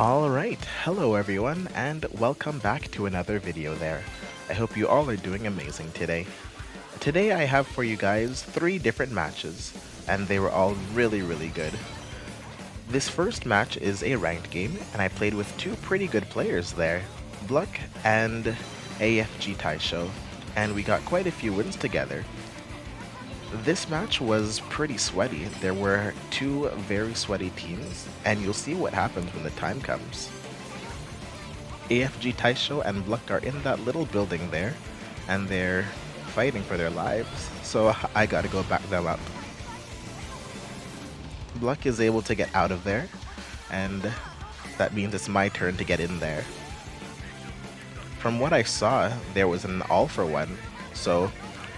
Alright, hello everyone, and welcome back to another video there. I hope you all are doing amazing today. Today I have for you guys 3 different matches, and they were all really good. This first match is a ranked game, and I played with 2 pretty good players there, Bluck and AFG Taisho, and we got quite a few wins together. This match was pretty sweaty. There were 2 very sweaty teams, and you'll see what happens when the time comes. AFG Taisho and Bluck are in that little building there, and they're fighting for their lives, so I gotta go back them up. Bluck is able to get out of there, and that means it's my turn to get in there. From what I saw, there was an all-for-one, so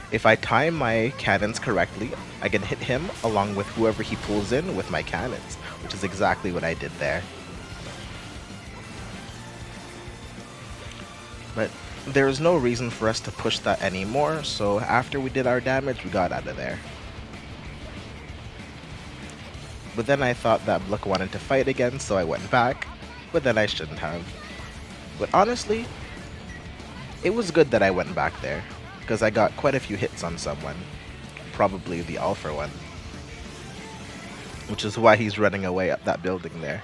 if I time my cannons correctly, I can hit him along with whoever he pulls in with my cannons, which is exactly what I did there. But there's no reason for us to push that anymore, so after we did our damage, we got out of there. But then I thought that Bluck wanted to fight again, so I went back, but then I shouldn't have. But honestly, it was good that I went back there, because I got quite a few hits on someone, probably the all-for-one, which is why he's running away up that building there.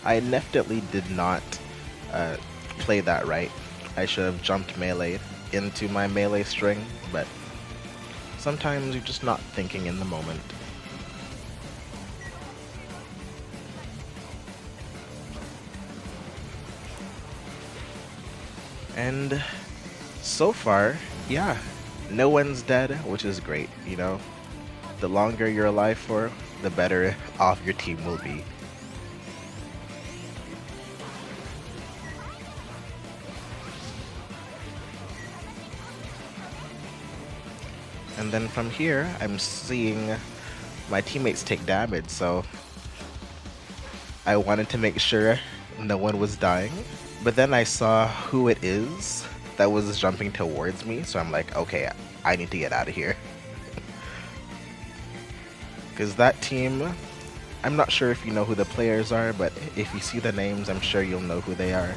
I definitely did not play that right. I should have jumped melee into my melee string, but sometimes you're just not thinking in the moment. And so far, yeah, no one's dead, which is great, you know? The longer you're alive for, the better off your team will be. And then from here, I'm seeing my teammates take damage, so I wanted to make sure no one was dying. But then I saw who it is that was jumping towards me, so I'm like, okay, I need to get out of here. Because that team, I'm not sure if you know who the players are, but if you see the names, I'm sure you'll know who they are.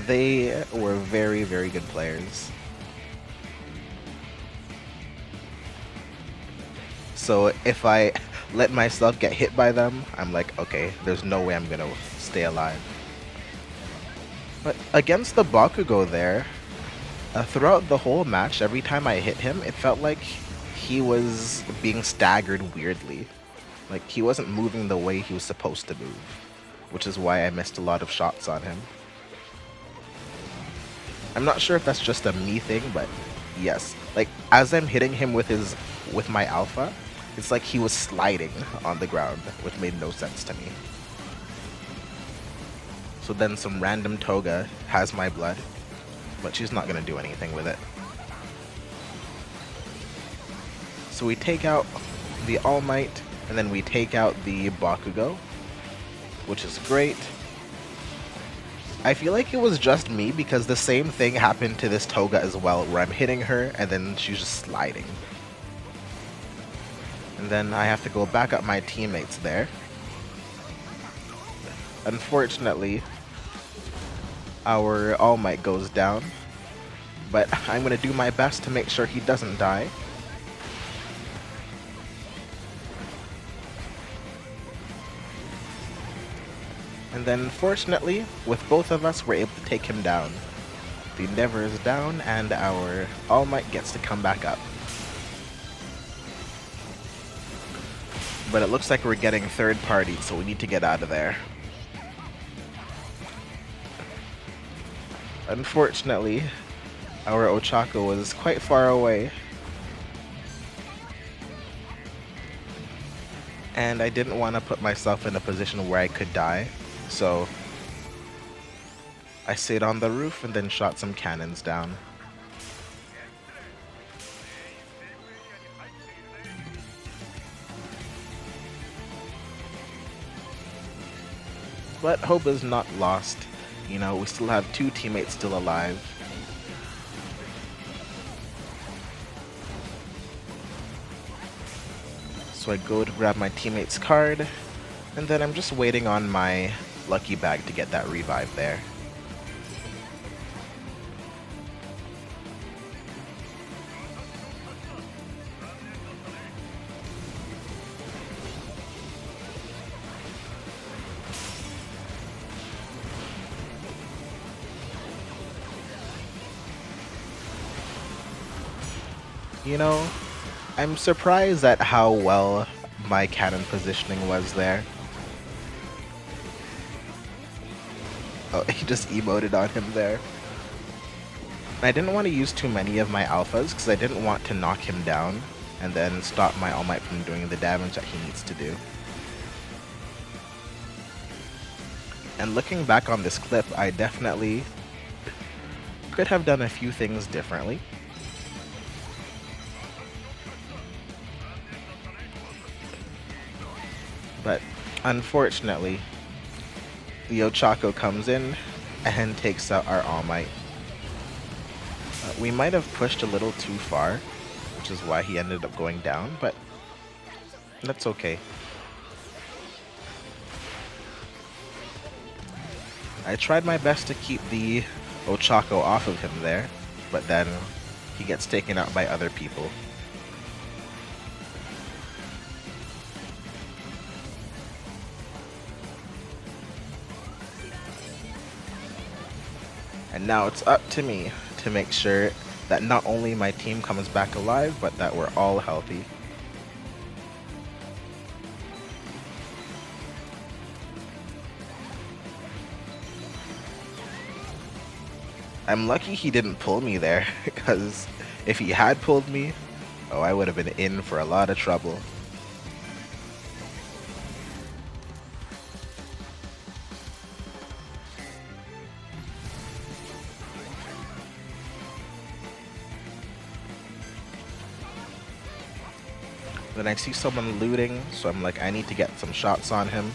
They were very good players. So if I let myself get hit by them, I'm like, okay, there's no way I'm gonna stay alive. But against the Bakugo there, throughout the whole match, every time I hit him, it felt like he was being staggered weirdly. Like, he wasn't moving the way he was supposed to move, which is why I missed a lot of shots on him. I'm not sure if that's just a me thing, but yes. Like, as I'm hitting him with my alpha, it's like he was sliding on the ground, which made no sense to me. So then some random Toga has my blood, but she's not gonna do anything with it. So we take out the All Might, and then we take out the Bakugo, which is great. I feel like it was just me because the same thing happened to this Toga as well, where I'm hitting her and then she's just sliding. And then I have to go back up my teammates there. Unfortunately, our All Might goes down, but I'm going to do my best to make sure he doesn't die. And then fortunately, with both of us, we're able to take him down. The Endeavor is down, and our All Might gets to come back up. But it looks like we're getting third party, so we need to get out of there. Unfortunately, our Ochako was quite far away. And I didn't want to put myself in a position where I could die, so I stayed on the roof and then shot some cannons down. But hope is not lost. You know, we still have 2 teammates still alive. So I go to grab my teammate's card, and then I'm just waiting on my lucky bag to get that revive there. You know, I'm surprised at how well my cannon positioning was there. Oh, he just emoted on him there. I didn't want to use too many of my alphas because I didn't want to knock him down and then stop my All Might from doing the damage that he needs to do. And looking back on this clip, I definitely could have done a few things differently. But unfortunately, the Ochako comes in and takes out our All Might. We might have pushed a little too far, which is why he ended up going down, but that's okay. I tried my best to keep the Ochako off of him there, but then he gets taken out by other people. And now it's up to me to make sure that not only my team comes back alive, but that we're all healthy. I'm lucky he didn't pull me there, because if he had pulled me, oh, I would have been in for a lot of trouble. Then I see someone looting, so I'm like, I need to get some shots on him.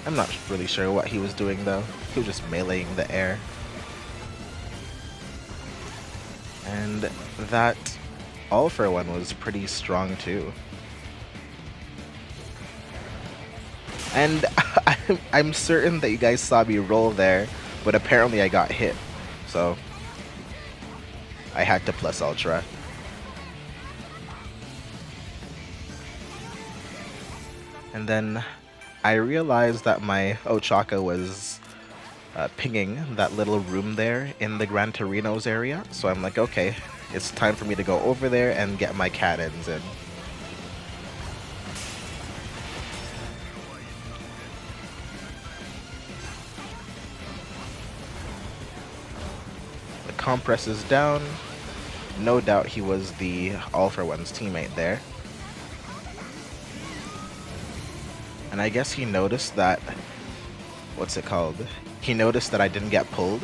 I'm not really sure what he was doing though. He was just meleeing the air. And that all for one was pretty strong too. And I'm certain that you guys saw me roll there, but apparently I got hit. So I had to plus ultra. And then I realized that my Ochako was pinging that little room there in the Gran Torinos area. So I'm like, okay, it's time for me to go over there and get my cannons in. The compress is down. No doubt he was the All for One's teammate there. And I guess he noticed that, what's it called? He noticed that I didn't get pulled.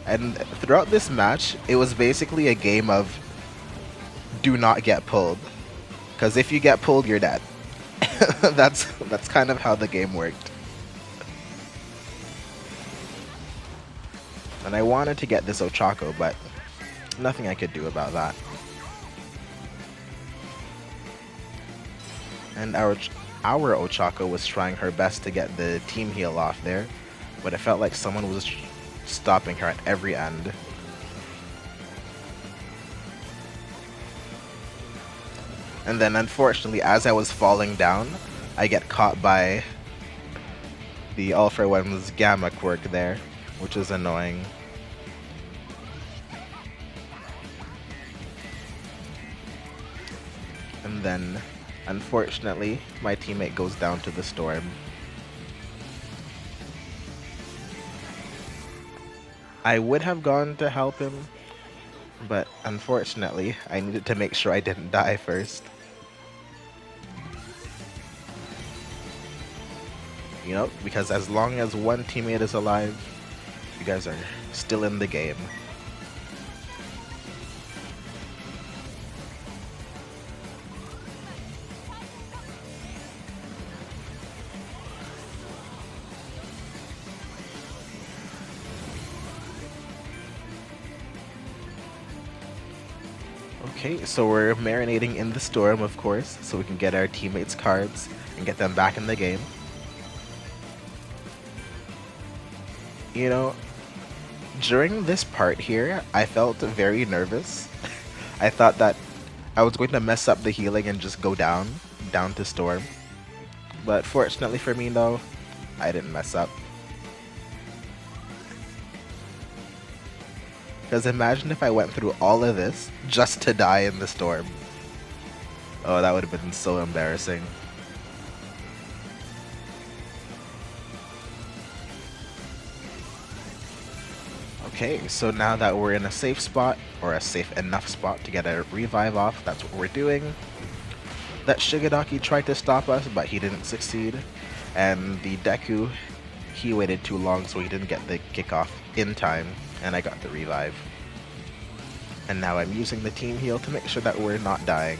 And throughout this match, it was basically a game of do not get pulled. Because if you get pulled, you're dead. That's kind of how the game worked. And I wanted to get this Ochako, but nothing I could do about that. And our Ochako was trying her best to get the team heal off there, but it felt like someone was stopping her at every end. And then unfortunately, as I was falling down, I get caught by the All for One's Gamma quirk there, which is annoying. And then unfortunately, my teammate goes down to the storm. I would have gone to help him, but unfortunately, I needed to make sure I didn't die first. You know, because as long as one teammate is alive, you guys are still in the game. Okay, so we're marinating in the storm, of course, so we can get our teammates' cards and get them back in the game. You know, during this part here, I felt very nervous. I thought that I was going to mess up the healing and just go down to storm. But fortunately for me, though, I didn't mess up. Because imagine if I went through all of this just to die in the storm. Oh, that would have been so embarrassing. Okay, so now that we're in a safe spot, or a safe enough spot to get a revive off, that's what we're doing. That Shigadaki tried to stop us, but he didn't succeed. And the Deku, he waited too long, so he didn't get the kickoff in time, and I got the revive. And now I'm using the team heal to make sure that we're not dying.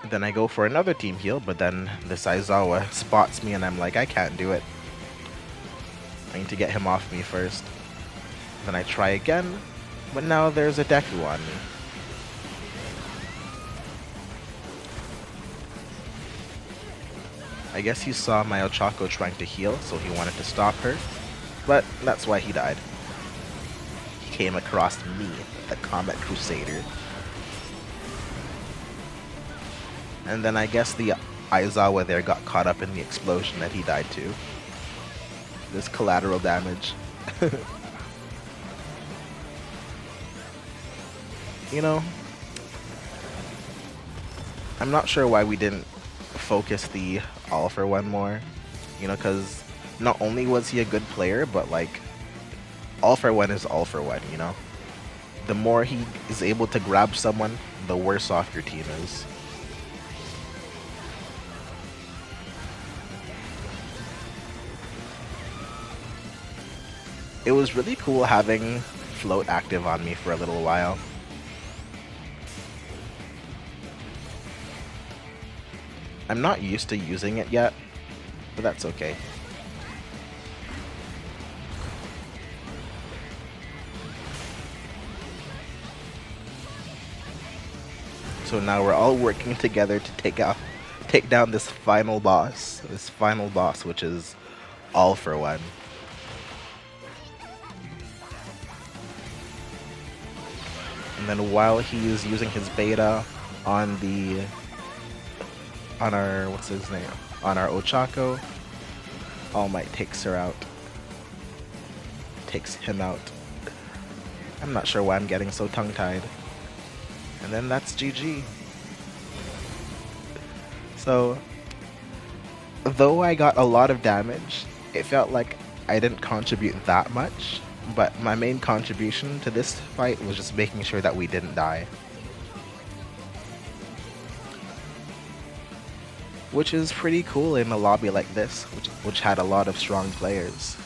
Then I go for another team heal, but then this Aizawa spots me and I'm like, I can't do it. I need to get him off me first. Then I try again, but now there's a Deku on me. I guess he saw my Ochako trying to heal, so he wanted to stop her, but that's why he died. He came across me, the Comet Crusader. And then I guess the Aizawa there got caught up in the explosion that he died to. This collateral damage. You know, I'm not sure why we didn't focus the All for One more. You know, because not only was he a good player, but like, All for One is All for One, you know? The more he is able to grab someone, the worse off your team is. It was really cool having Float active on me for a little while. I'm not used to using it yet, but that's okay. So now we're all working together to take down this final boss, which is All for One. And then while he is using his beta on our what's his name? On our Ochako, All Might takes her out. Takes him out. I'm not sure why I'm getting so tongue-tied. And then that's GG. So, though I got a lot of damage, it felt like I didn't contribute that much, but my main contribution to this fight was just making sure that we didn't die. Which is pretty cool in a lobby like this, which had a lot of strong players.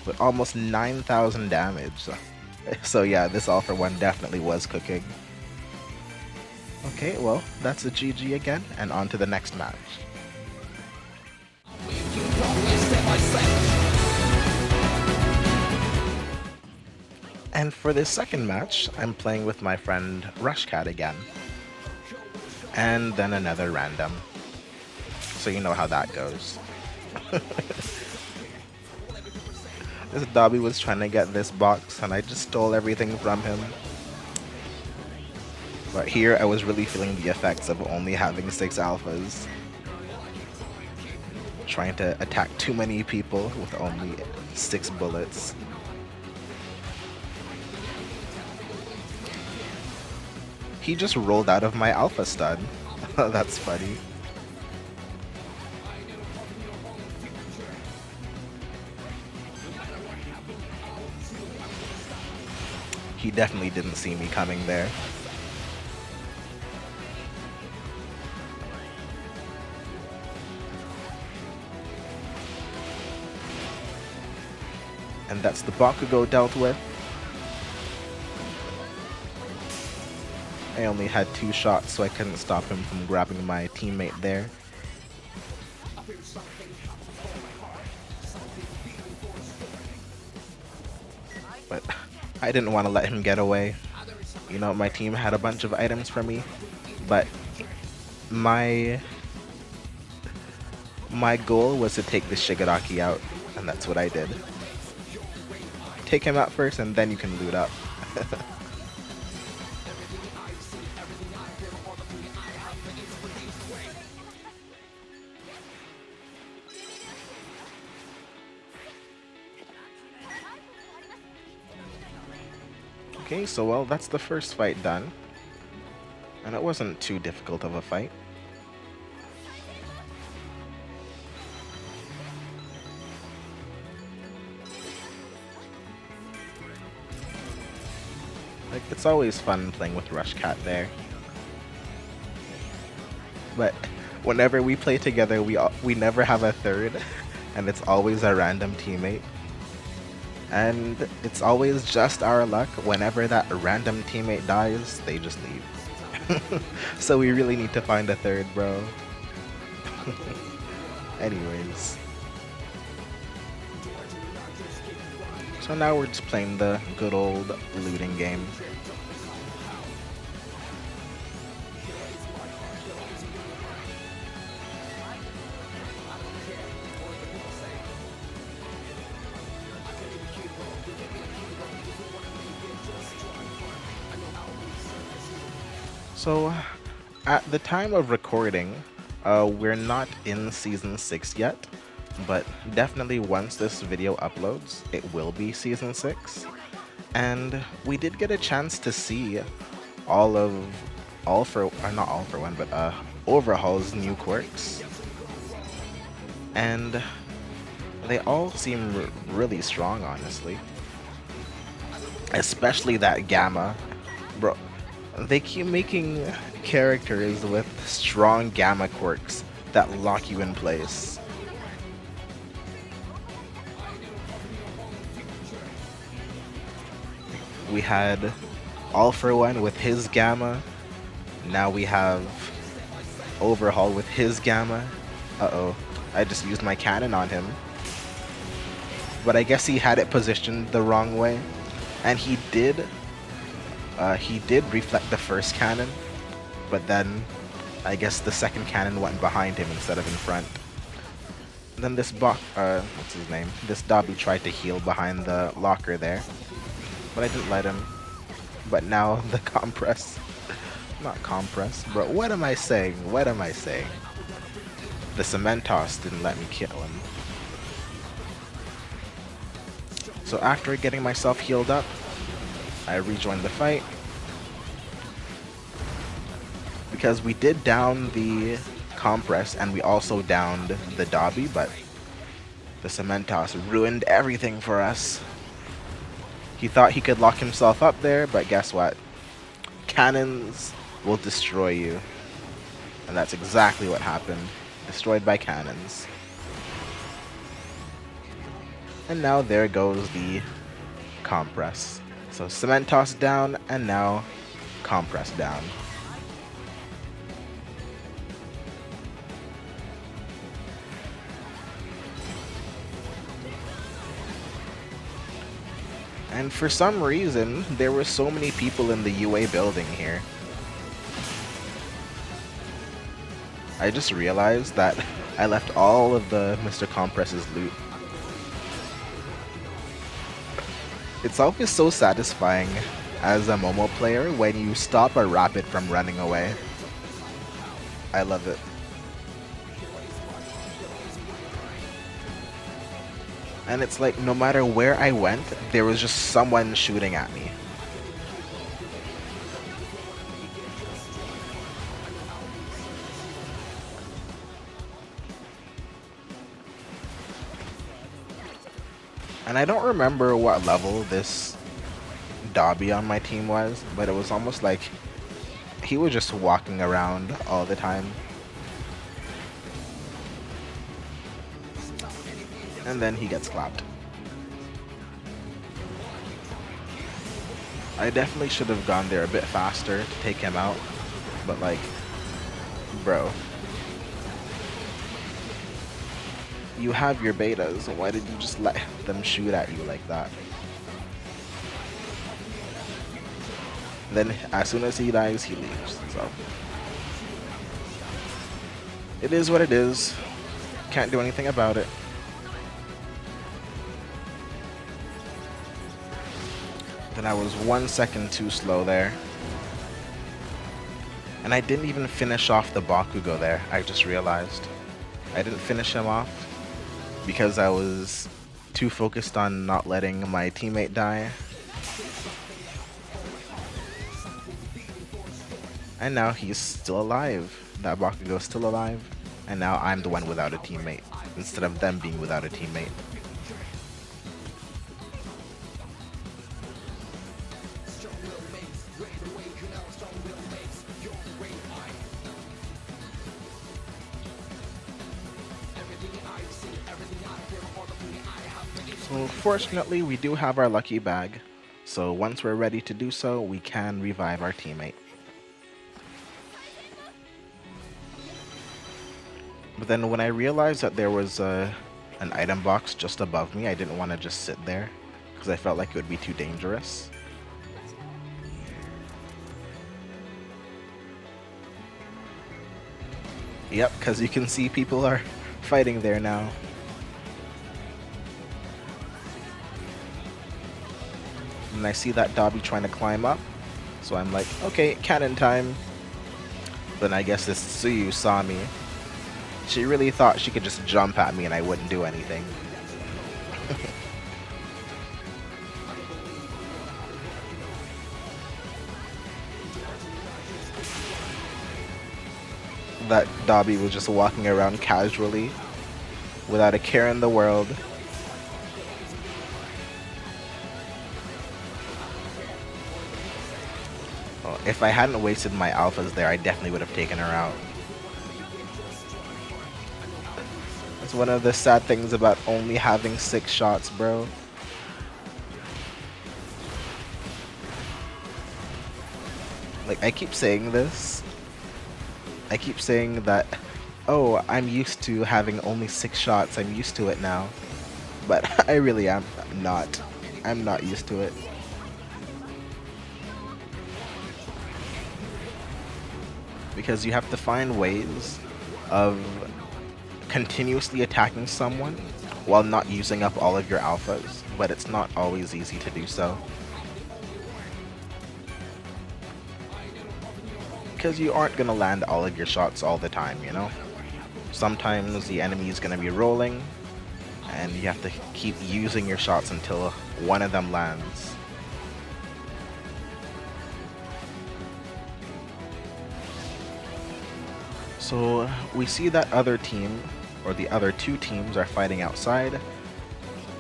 With almost 9,000 damage. So yeah, this All for One definitely was cooking. Okay, well, that's a GG again, and on to the next match. And for this second match, I'm playing with my friend Rushcat again. And then another random. So you know how that goes. This Dobby was trying to get this box, and I just stole everything from him. But here I was really feeling the effects of only having 6 alphas. Trying to attack too many people with only 6 bullets. He just rolled out of my alpha stun. That's funny. He definitely didn't see me coming there. And that's the Bakugo dealt with. I only had 2 shots, so I couldn't stop him from grabbing my teammate there. I didn't want to let him get away. You know, my team had a bunch of items for me, but my my goal was to take the Shigaraki out, and that's what I did. Take him out first, and then you can loot up. Okay, so well, that's the first fight done. And it wasn't too difficult of a fight. Like, it's always fun playing with Rush Cat there. But whenever we play together, we never have a third, and it's always a random teammate. And it's always just our luck. Whenever that random teammate dies, they just leave. So we really need to find a third, bro. Anyways. So now we're just playing the good old looting game. So, at the time of recording, we're not in Season 6 yet, but definitely once this video uploads, it will be Season 6. And we did get a chance to see Overhaul's new quirks. And they all seem really strong, honestly. Especially that Gamma. Bro, they keep making characters with strong Gamma quirks that lock you in place. We had All For One with his Gamma. Now we have Overhaul with his Gamma. Uh-oh, I just used my cannon on him. But I guess he had it positioned the wrong way. And he did reflect the first cannon, but then I guess the second cannon went behind him instead of in front. And then this what's his name? This Dobby tried to heal behind the locker there, but I didn't let him. But now the not compress, bro. What am I saying? What am I saying? The cement toss didn't let me kill him. So after getting myself healed up, I rejoined the fight. Because we did down the compress and we also downed the Dobby, but the Cementos ruined everything for us. He thought he could lock himself up there, but guess what? Cannons will destroy you. And that's exactly what happened. Destroyed by cannons. And now there goes the compress. So Cementos down, and now compress down. And for some reason, there were so many people in the UA building here. I just realized that I left all of the Mr. Compress's loot. It's always so satisfying as a Momo player when you stop a Rapid from running away. I love it. And it's like no matter where I went, there was just someone shooting at me. And I don't remember what level this Dobby on my team was, but it was almost like he was just walking around all the time. And then he gets clapped. I definitely should have gone there a bit faster to take him out, but like, bro. You have your betas, why did you just let them shoot at you like that? Then as soon as he dies, he leaves. So it is what it is. Can't do anything about it. Then I was 1 second too slow there. And I didn't even finish off the Bakugo there, I just realized. I didn't finish him off because I was too focused on not letting my teammate die. And now he's still alive. That Bakugo's still alive. And now I'm the one without a teammate, instead of them being without a teammate. So fortunately, we do have our lucky bag. So once we're ready to do so, we can revive our teammate. But then when I realized that there was an item box just above me, I didn't want to just sit there because I felt like it would be too dangerous. Yep, because you can see people are fighting there now. And I see that Dobby trying to climb up. So I'm like, okay, cannon time. Then I guess this Tsuyu saw me. She really thought she could just jump at me and I wouldn't do anything. That Dobby was just walking around casually, without a care in the world. Well, if I hadn't wasted my alphas there, I definitely would have taken her out. That's one of the sad things about only having 6 shots, bro. Like, I keep saying this. I keep saying that, oh, I'm used to having only 6 shots. I'm used to it now. But I really am not. I'm not used to it. Because you have to find ways of continuously attacking someone while not using up all of your alphas. But it's not always easy to do so. Because you aren't going to land all of your shots all the time, you know? Sometimes the enemy is going to be rolling, and you have to keep using your shots until one of them lands. So we see that other team, or the other 2 teams, are fighting outside.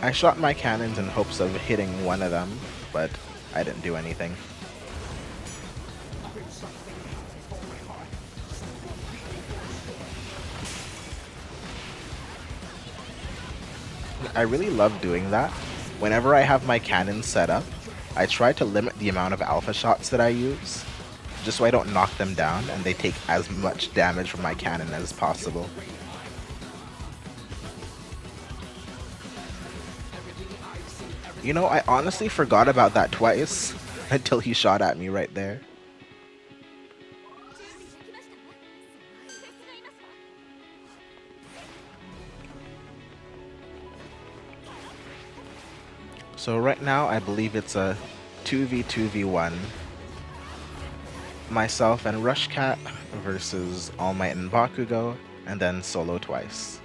I shot my cannons in hopes of hitting one of them, but I didn't do anything. I really love doing that. Whenever I have my cannon set up, I try to limit the amount of alpha shots that I use, just so I don't knock them down and they take as much damage from my cannon as possible. You know, I honestly forgot about that twice until he shot at me right there. So right now, I believe it's a 2v2v1. Myself and Rushcat versus All Might and Bakugo, and then solo twice.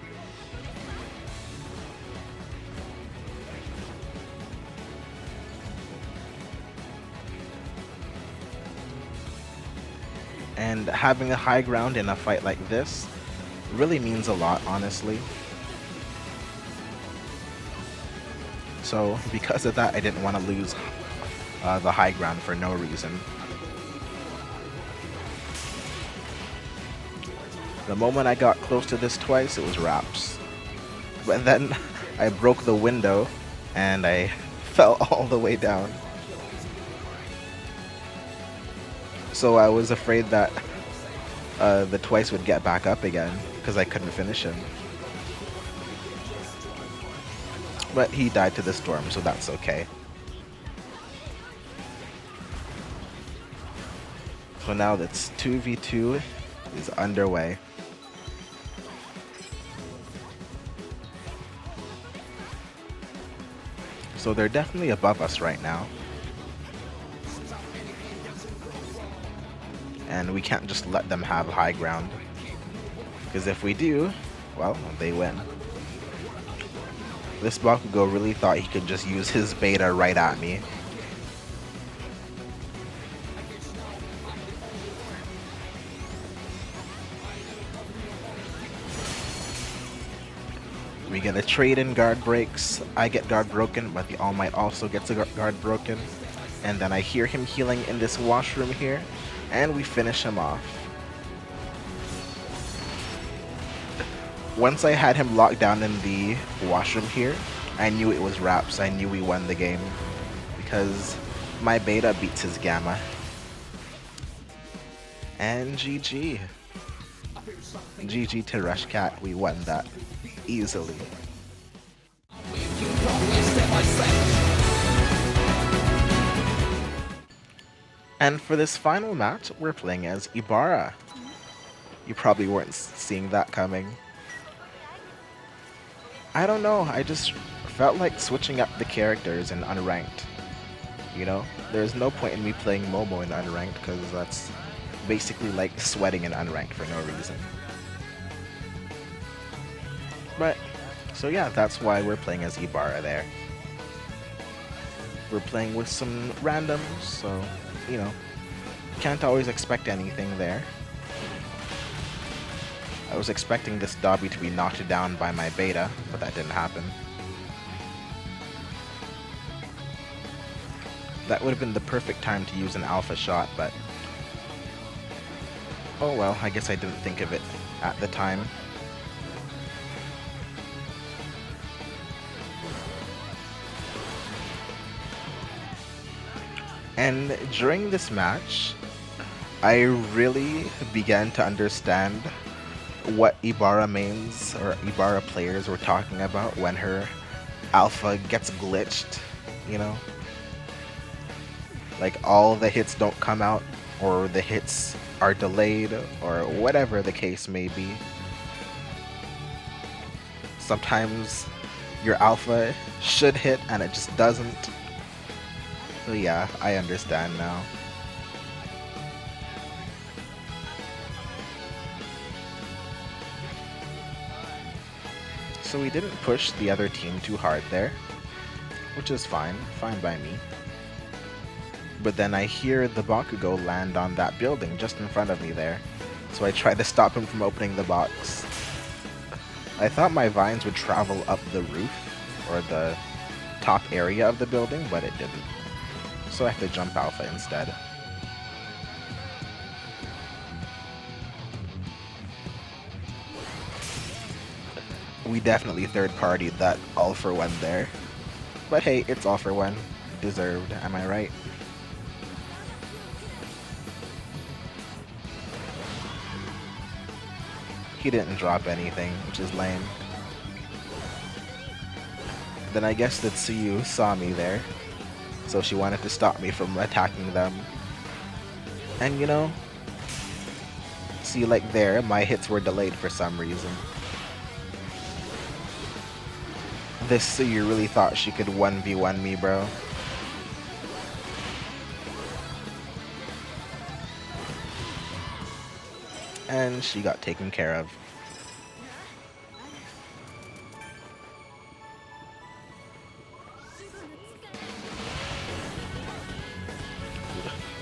And having a high ground in a fight like this really means a lot, honestly. So because of that, I didn't want to lose the high ground for no reason. The moment I got close to this twice, it was wraps. But then I broke the window and I fell all the way down. So I was afraid that the twice would get back up again because I couldn't finish him. But he died to the storm, so that's okay. So now that's 2v2 is underway. So they're definitely above us right now. And we can't just let them have high ground. Because if we do, well, they win. This Bakugo really thought he could just use his beta right at me. We get a trade in guard breaks. I get guard broken, but the All Might also gets a guard broken. And then I hear him healing in this washroom here, and we finish him off. Once I had him locked down in the washroom here, I knew it was wraps. I knew we won the game because my beta beats his gamma. And GG. GG to Rushcat, we won that easily. And for this final match, we're playing as Ibara. You probably weren't seeing that coming. I don't know, I just felt like switching up the characters in unranked. You know, there's no point in me playing Momo in unranked because that's basically like sweating in unranked for no reason. But, so yeah, that's why we're playing as Ibara there. We're playing with some randoms, so, you know, can't always expect anything there. I was expecting this Dobby to be knocked down by my beta, but that didn't happen. That would have been the perfect time to use an alpha shot, but oh well, I guess I didn't think of it at the time. And during this match, I really began to understand what Ibara mains or Ibara players were talking about when her alpha gets glitched, you know? Like all the hits don't come out, or the hits are delayed, or whatever the case may be. Sometimes your alpha should hit and it just doesn't. So yeah, I understand now. So we didn't push the other team too hard there, which is fine by me. But then I hear the Bakugo land on that building just in front of me there, so I tried to stop him from opening the box. I thought my vines would travel up the roof, or the top area of the building, but it didn't. So I had to jump alpha instead. We definitely third-partied that all for one there. But hey, it's all for one. Deserved, am I right? He didn't drop anything, which is lame. Then I guess that Tsuyu saw me there, so she wanted to stop me from attacking them. And you know, see, like there, my hits were delayed for some reason. This Tsuyu really thought she could 1v1 me, bro. And she got taken care of.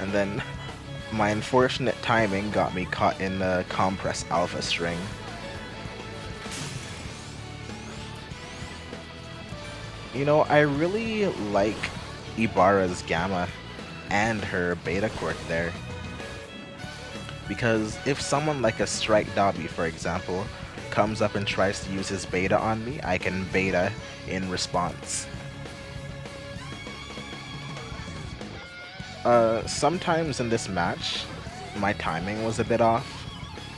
And then my unfortunate timing got me caught in the compress alpha string. You know, I really like Ibara's gamma and her beta quirk there. Because if someone like a Strike Dobby, for example, comes up and tries to use his beta on me, I can beta in response. Sometimes in this match, my timing was a bit off,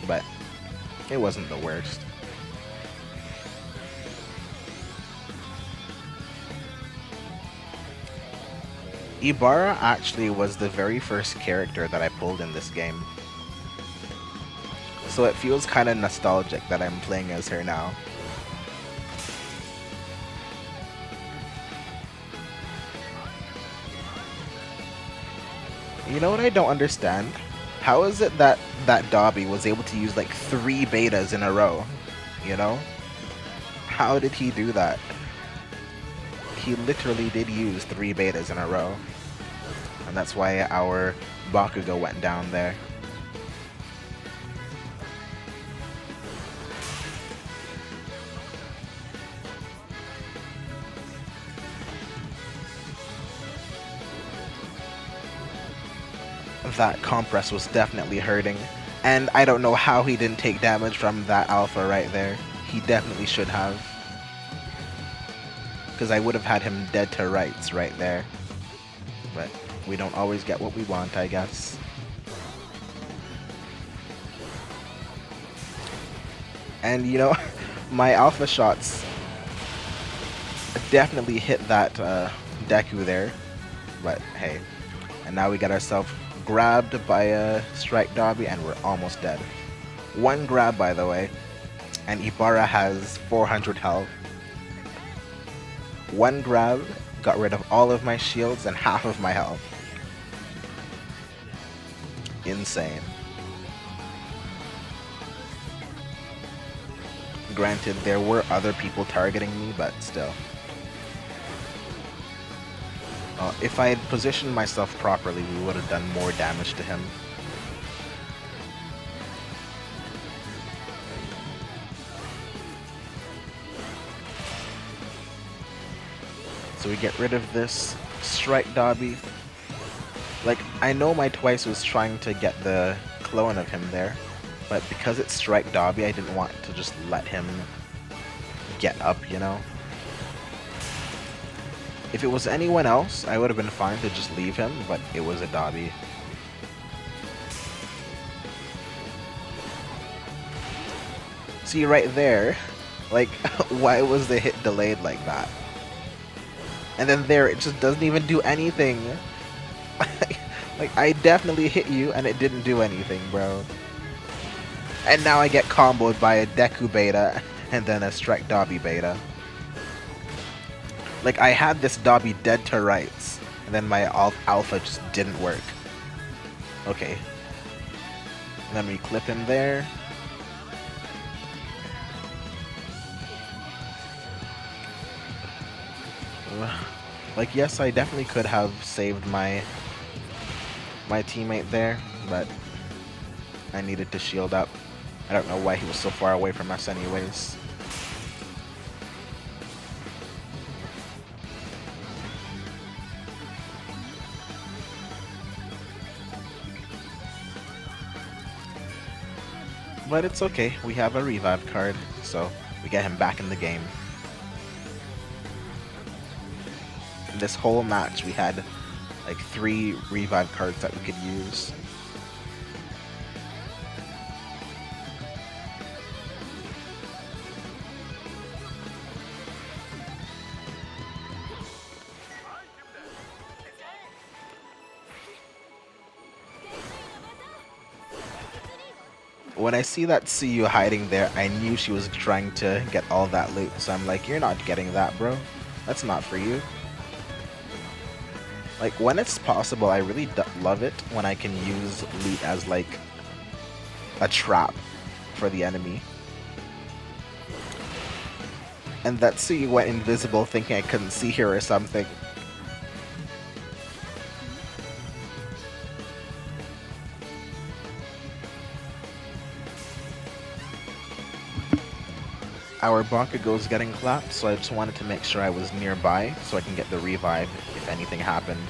but it wasn't the worst. Ibara actually was the very first character that I pulled in this game. So it feels kind of nostalgic that I'm playing as her now. You know what I don't understand? How is it that Dobby was able to use like 3 betas in a row? You know? How did he do that? He literally did use 3 betas in a row. And that's why our Bakugo went down there. That compress was definitely hurting. And I don't know how he didn't take damage from that alpha right there. He definitely should have. Because I would have had him dead to rights right there. But we don't always get what we want, I guess. And you know, my alpha shots definitely hit that Deku there. But hey, and now we got ourselves grabbed by a Strike Dobby and we're almost dead. 1 grab, by the way, and Ibara has 400 health. 1 grab got rid of all of my shields and half of my health. Insane. Granted, there were other people targeting me, but still. If I had positioned myself properly, we would have done more damage to him. So we get rid of this Strike Dobby. Like, I know my Twice was trying to get the clone of him there, but because it's Strike Dobby, I didn't want to just let him get up, you know? If it was anyone else, I would have been fine to just leave him, but it was a Dobby. See, right there, like, why was the hit delayed like that? And then there, it just doesn't even do anything. Like, I definitely hit you, and it didn't do anything, bro. And now I get comboed by a Deku beta, and then a Strike Dobby beta. Like, I had this Dobby dead to rights, and then my alpha just didn't work. Okay. And then we clip him there. Like, yes, I definitely could have saved my teammate there, but I needed to shield up. I don't know why he was so far away from us anyways. But it's okay, we have a revive card, so we get him back in the game. In this whole match we had like 3 revive cards that we could use. When I see that Tsuyu hiding there, I knew she was trying to get all that loot, so I'm like, you're not getting that, bro. That's not for you. Like, when it's possible, I really love it when I can use loot as, like, a trap for the enemy. And that Tsuyu went invisible thinking I couldn't see her or something. Our Bakugo's getting clapped, so I just wanted to make sure I was nearby so I can get the revive if anything happened.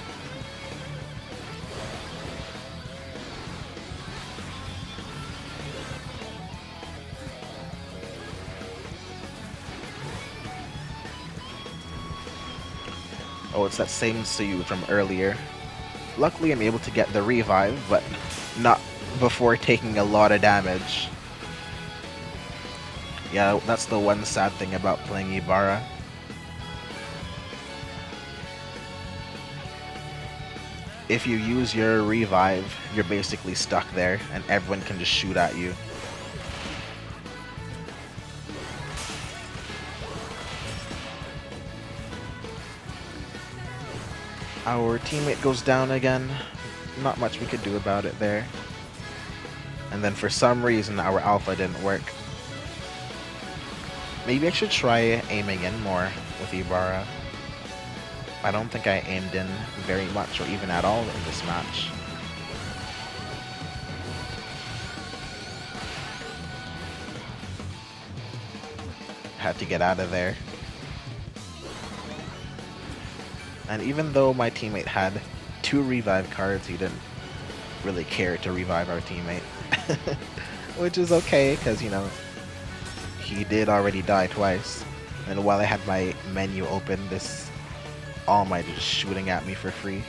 Oh, it's that same Tsuyu from earlier. Luckily I'm able to get the revive, but not before taking a lot of damage. Yeah, that's the one sad thing about playing Ibara. if you use your revive, you're basically stuck there and everyone can just shoot at you. Our teammate goes down again. Not much we could do about it there. And then for some reason our alpha didn't work. Maybe I should try aiming in more with Ibara. I don't think I aimed in very much or even at all in this match. Had to get out of there. And even though my teammate had 2 revive cards, he didn't really care to revive our teammate. Which is okay, because, you know, he did already die twice. And while I had my menu open, this All Might is shooting at me for free.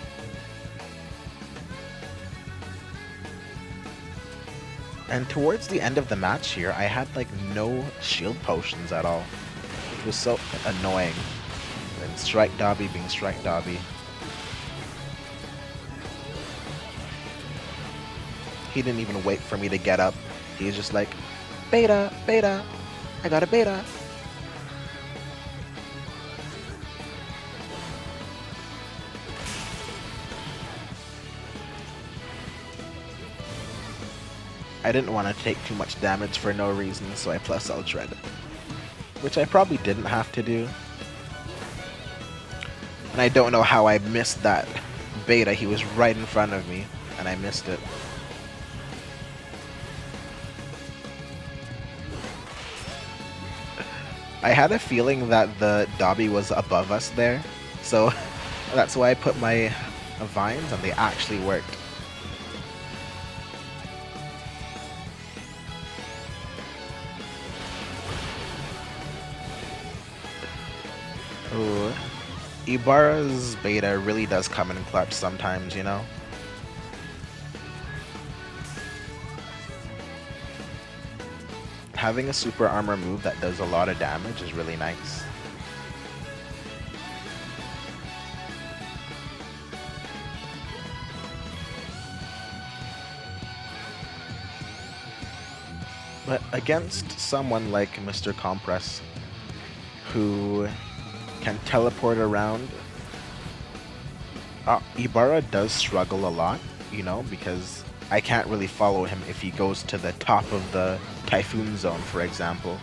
And towards the end of the match here, I had like no shield potions at all. It was so annoying. And Strike Dobby being Strike Dobby. He didn't even wait for me to get up. He's just like, beta, beta, I got a beta. I didn't want to take too much damage for no reason, so I plus Ultred. Which I probably didn't have to do. And I don't know how I missed that beta. He was right in front of me, and I missed it. I had a feeling that the Dobby was above us there, so that's why I put my vines, and they actually worked. Ooh. Ibara's beta really does come in clutch sometimes, you know? Having a super armor move that does a lot of damage is really nice. But against someone like Mr. Compress, who can teleport around, Ibara does struggle a lot, you know, because I can't really follow him if he goes to the top of the Typhoon Zone, for example.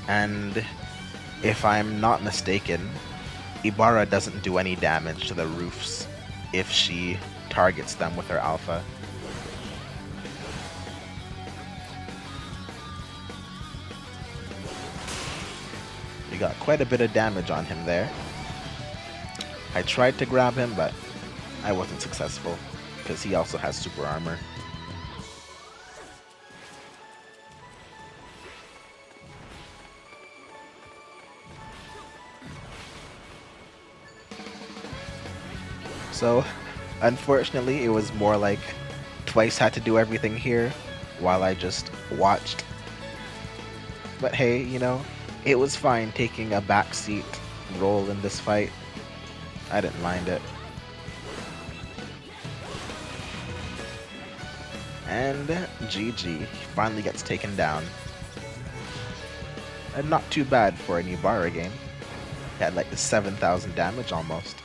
And if I'm not mistaken, Ibara doesn't do any damage to the roofs if she targets them with her alpha. We got quite a bit of damage on him there. I tried to grab him, but I wasn't successful, because he also has super armor. So, unfortunately, it was more like Twice had to do everything here, while I just watched. But hey, you know, it was fine taking a backseat role in this fight. I didn't mind it. And GG, he finally gets taken down. And not too bad for an Ibara game. He had like 7,000 damage almost.